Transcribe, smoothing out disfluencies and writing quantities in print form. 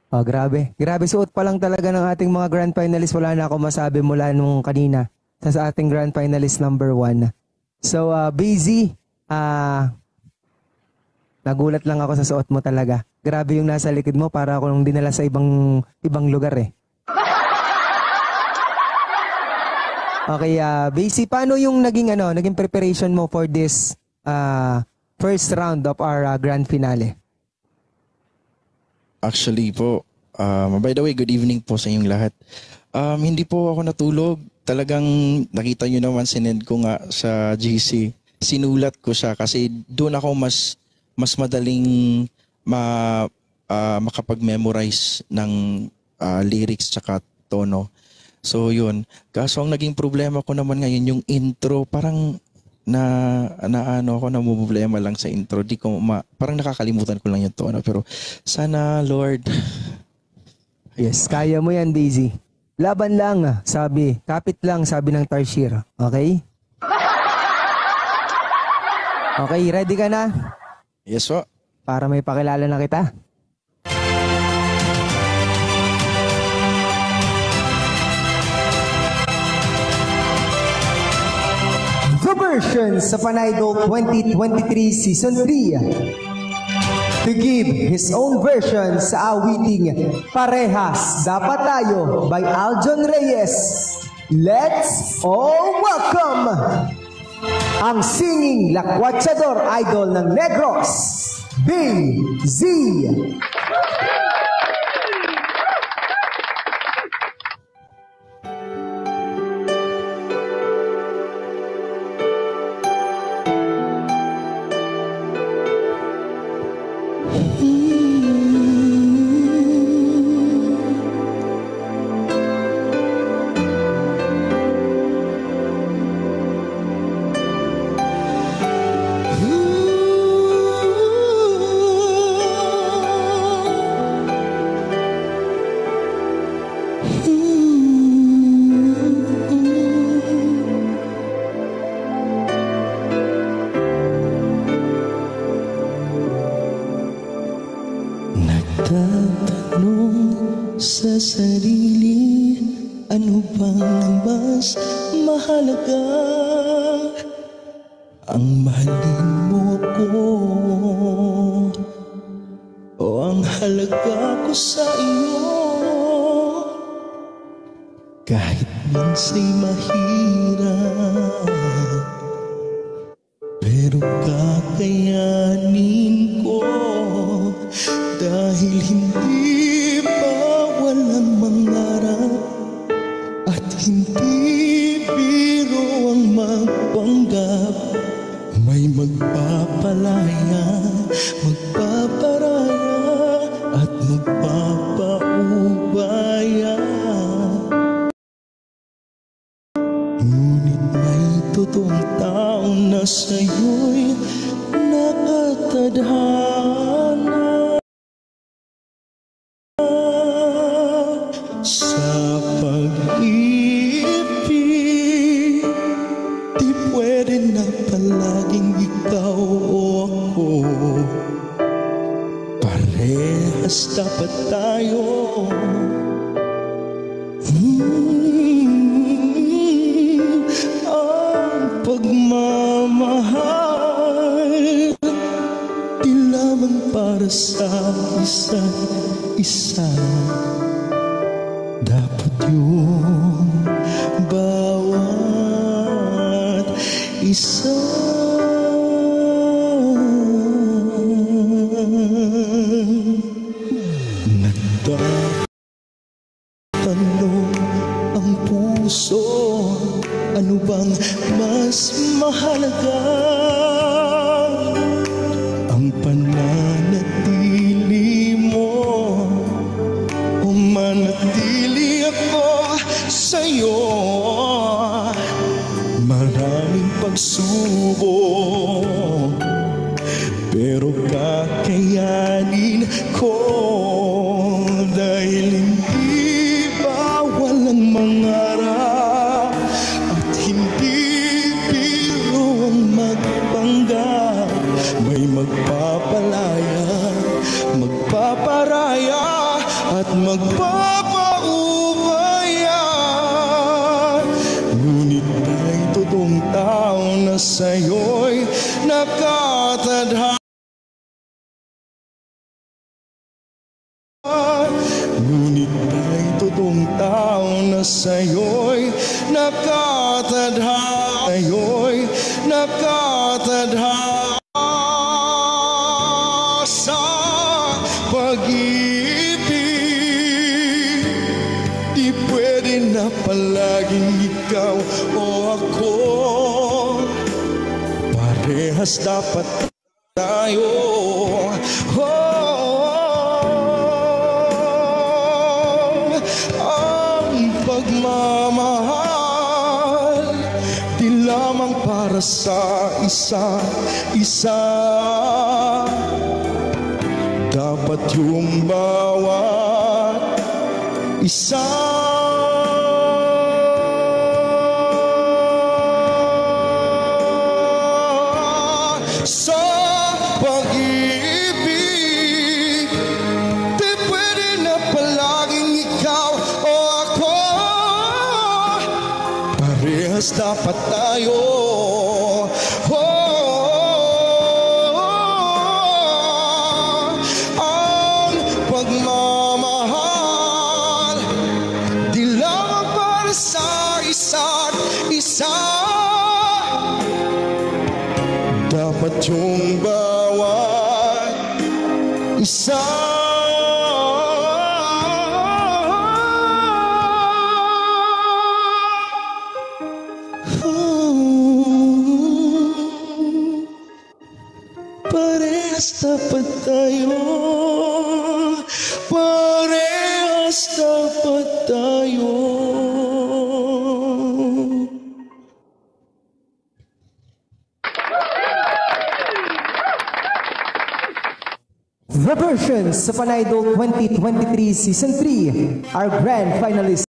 Oh, grabe. Grabe, suot pa lang talaga ng ating mga grand finalists. Wala na ako masabi mula nung kanina sa ating grand finalist number 1. So, Bazy, nagulat lang ako sa suot mo talaga. Grabe yung nasa likod mo, para ako nung dinala sa ibang lugar eh. Okay, Bazy, paano yung naging preparation mo for this first round of our grand finale? Actually po, by the way, good evening po sa inyong lahat. Hindi po ako natulog. Talagang nakita nyo naman, sinend ko nga sa GC. Sinulat ko siya kasi doon ako mas madaling makapag-memorize ng lyrics tsaka tono. So yun. Kaso ang naging problema ko naman ngayon yung intro, parang namumblema lang sa intro. Parang nakakalimutan ko lang yung tono. Pero sana, Lord. Yes, kaya mo yan, Bazy. Laban lang, sabi. Kapit lang, sabi ng Tarsier. Okay? Okay, ready ka na? Yes, po. Para may pakilala na kita. The version sa Pan-Idol 2023 Season 3. To give his own version sa awiting Parehas Dapat Tayo by Aljon Reyes. Let's all welcome ang singing lakwatsador idol ng Negros, Bazy. Nagtatanong sa sarili, ano bang mas mahalaga? Ang mahalin mo ako o ang halaga ko sa iyo? Kahit minsa'y mahirap, pero kakayanin ko. Dahil hindi bawal ang mangarap at hindi biro ang magpanggap. May magpapalaya, magpaparaya at magpapaubaya. Ngunit may totoong tao na sa'yo'y nakatadhana. Sa pag-ibig, di pwede na palaging ikaw o ako. Parehas dapat tayo. Ang pagmamahal, di lamang para sa isa't isa. Dapat yung bawat isa nagtatanong ang puso, ano bang mas mahalaga? Ang pananatili mo o manatili ako sa'yo? Maraming pagsubok, pero kakayanin ko. Dahil hindi bawal ang mangarap at hindi biro ang magpanggap. May magpapalaya, magpaparaya at magpapaubaya. Ngunit may totoong tao na sa'yo'y nakatadhana. Ngunit may totoong tao na sa'yo'y nakatadhana. Sa'yo'y nakatadhana sa pag-ibig. Di pwede na palaging ikaw o ako, parehas dapat tayo. Ang pagmamahal di lamang para sa isa, dapat yung bawat isa. Sa pag-ibig, di pwede na palaging ikaw o ako, parehas dapat tayo. Ang pagmamahal di lamang para sa isa't isa, dapat yung bawat isa. Parehas dapat tayo, parehas dapat tayo. The versions sa Pan Idol 2023 Season 3, our grand finalists.